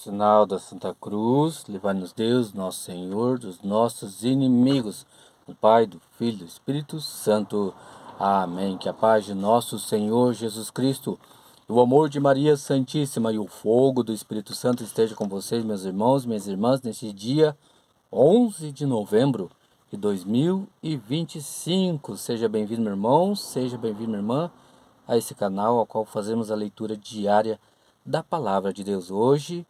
Sinal da Santa Cruz, livrai-nos Deus, nosso Senhor, dos nossos inimigos, do Pai, do Filho e do Espírito Santo. Amém. Que a paz de nosso Senhor Jesus Cristo, o amor de Maria Santíssima e o fogo do Espírito Santo esteja com vocês, meus irmãos, minhas irmãs, neste dia 11 de novembro de 2025. Seja bem-vindo, meu irmão, seja bem-vindo, minha irmã, a esse canal ao qual fazemos a leitura diária da Palavra de Deus. Hoje,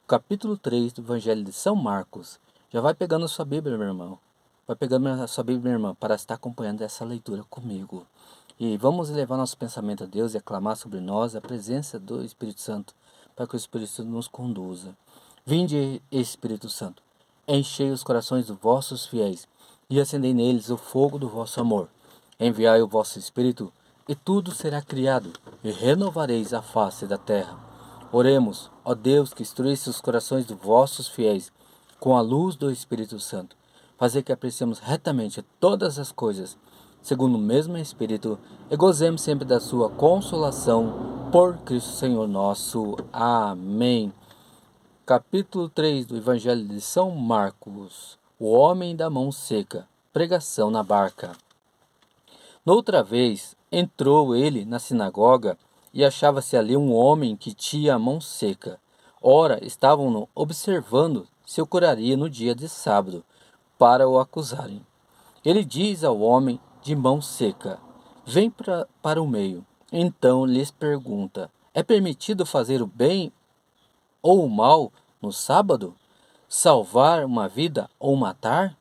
capítulo 3 do Evangelho de São Marcos. Já vai pegando a sua Bíblia, meu irmão. Vai pegando a sua Bíblia, minha irmã, para estar acompanhando essa leitura comigo. E vamos levar nosso pensamento a Deus e aclamar sobre nós a presença do Espírito Santo, para que o Espírito Santo nos conduza. Vinde, Espírito Santo, enchei os corações dos vossos fiéis e acendei neles o fogo do vosso amor. Enviai o vosso Espírito, e tudo será criado, e renovareis a face da terra. Oremos, ó Deus, que instruísse os corações dos vossos fiéis com a luz do Espírito Santo. Fazer que apreciemos retamente todas as coisas, segundo o mesmo Espírito, e gozemos sempre da sua consolação, por Cristo Senhor nosso. Amém. Capítulo 3 do Evangelho de São Marcos. O homem da mão seca. Pregação na barca. Noutra vez, entrou ele na sinagoga e achava-se ali um homem que tinha a mão seca. Ora, estavam-no observando se o curaria no dia de sábado, para o acusarem. Ele diz ao homem de mão seca: vem para o meio. Então lhes pergunta: é permitido fazer o bem ou o mal no sábado? Salvar uma vida ou matar?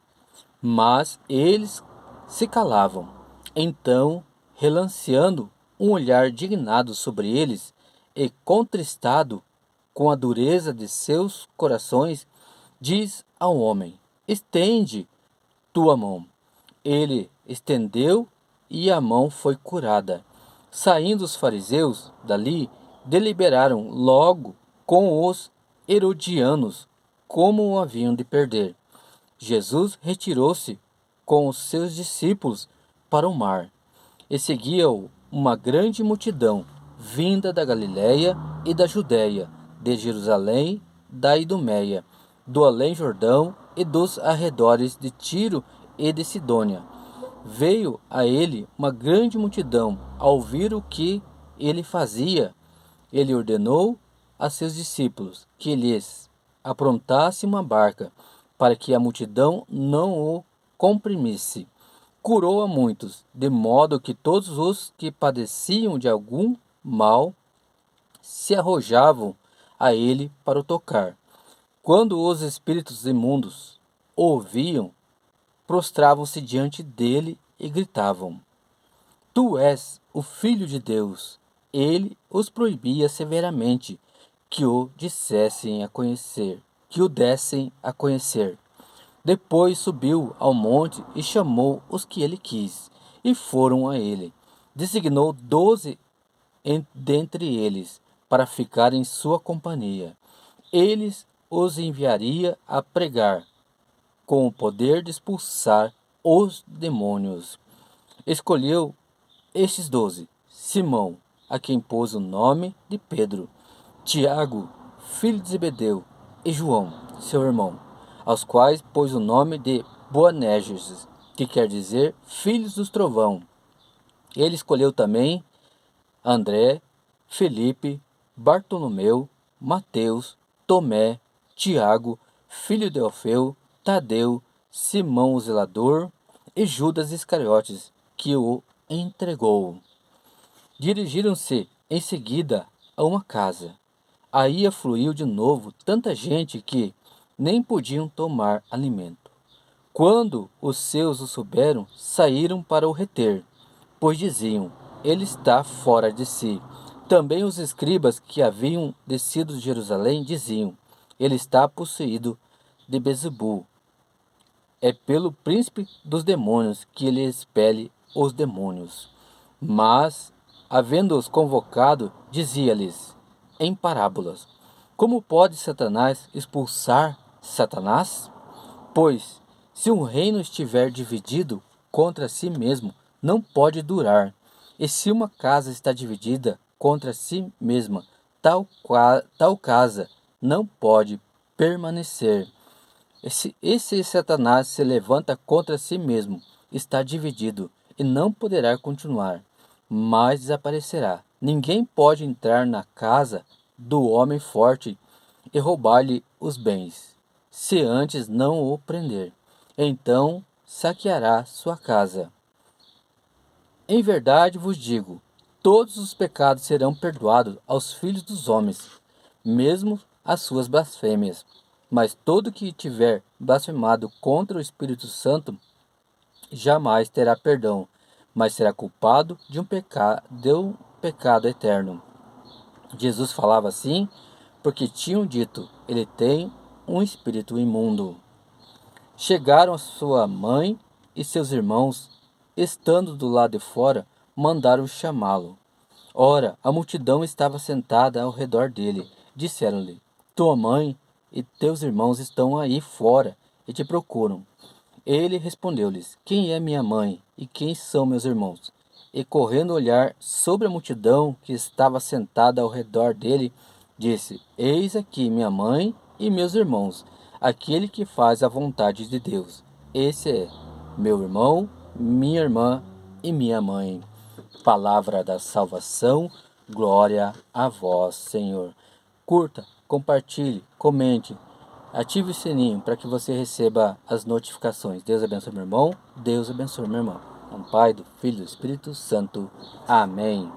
Mas eles se calavam. Então, relanceando um olhar dignado sobre eles e contristado com a dureza de seus corações, diz ao homem: estende tua mão. Ele estendeu e a mão foi curada. Saindo os fariseus dali, deliberaram logo com os herodianos como o haviam de perder. Jesus retirou-se com os seus discípulos para o mar, e seguia-o uma grande multidão, vinda da Galiléia e da Judéia, de Jerusalém, da Idumeia, do além-Jordão e dos arredores de Tiro e de Sidônia. Veio a ele uma grande multidão ao ouvir o que ele fazia. Ele ordenou a seus discípulos que lhes aprontasse uma barca, para que a multidão não o comprimisse. Curou a muitos, de modo que todos os que padeciam de algum mal se arrojavam a ele para o tocar. Quando os espíritos imundos o ouviam, prostravam-se diante dele e gritavam: Tu és o Filho de Deus. Ele os proibia severamente que o dessem a conhecer. Depois subiu ao monte e chamou os que ele quis, e foram a ele. Designou 12 dentre eles, para ficar em sua companhia. Eles os enviaria a pregar, com o poder de expulsar os demônios. Escolheu estes 12: Simão, a quem pôs o nome de Pedro, Tiago, filho de Zebedeu, e João, seu irmão, aos quais pôs o nome de Boanerges, que quer dizer filhos do trovão. Ele escolheu também André, Felipe, Bartolomeu, Mateus, Tomé, Tiago, filho de Alfeu, Tadeu, Simão o zelador e Judas Iscariotes, que o entregou. Dirigiram-se em seguida a uma casa. Aí afluiu de novo tanta gente que nem podiam tomar alimento. Quando os seus o souberam, saíram para o reter, pois diziam: ele está fora de si. Também os escribas que haviam descido de Jerusalém diziam: ele está possuído de Beelzebul. É pelo príncipe dos demônios que ele expele os demônios. Mas, havendo-os convocado, dizia-lhes em parábolas: como pode Satanás expulsar Satanás? Pois, se um reino estiver dividido contra si mesmo, não pode durar. E se uma casa está dividida contra si mesma, tal casa não pode permanecer. Esse Satanás se levanta contra si mesmo, está dividido e não poderá continuar, mas desaparecerá. Ninguém pode entrar na casa do homem forte e roubar-lhe os bens, se antes não o prender. Então saqueará sua casa. Em verdade vos digo, todos os pecados serão perdoados aos filhos dos homens, mesmo as suas blasfêmias. Mas todo que tiver blasfemado contra o Espírito Santo jamais terá perdão, mas será culpado de um pecado eterno. Jesus falava assim porque tinham dito, ele tem um espírito imundo. Chegaram sua mãe e seus irmãos, estando do lado de fora, mandaram chamá-lo. Ora, a multidão estava sentada ao redor dele. Disseram-lhe: Tua mãe e teus irmãos estão aí fora e te procuram. Ele respondeu-lhes: Quem é minha mãe e quem são meus irmãos? E correndo olhar sobre a multidão que estava sentada ao redor dele, disse: Eis aqui minha mãe e meus irmãos, aquele que faz a vontade de Deus. Esse é meu irmão, minha irmã e minha mãe. Palavra da salvação, glória a vós, Senhor. Curta, compartilhe, comente, ative o sininho para que você receba as notificações. Deus abençoe meu irmão, Deus abençoe minha irmã. Em nome do Pai, do Filho e do Espírito Santo. Amém.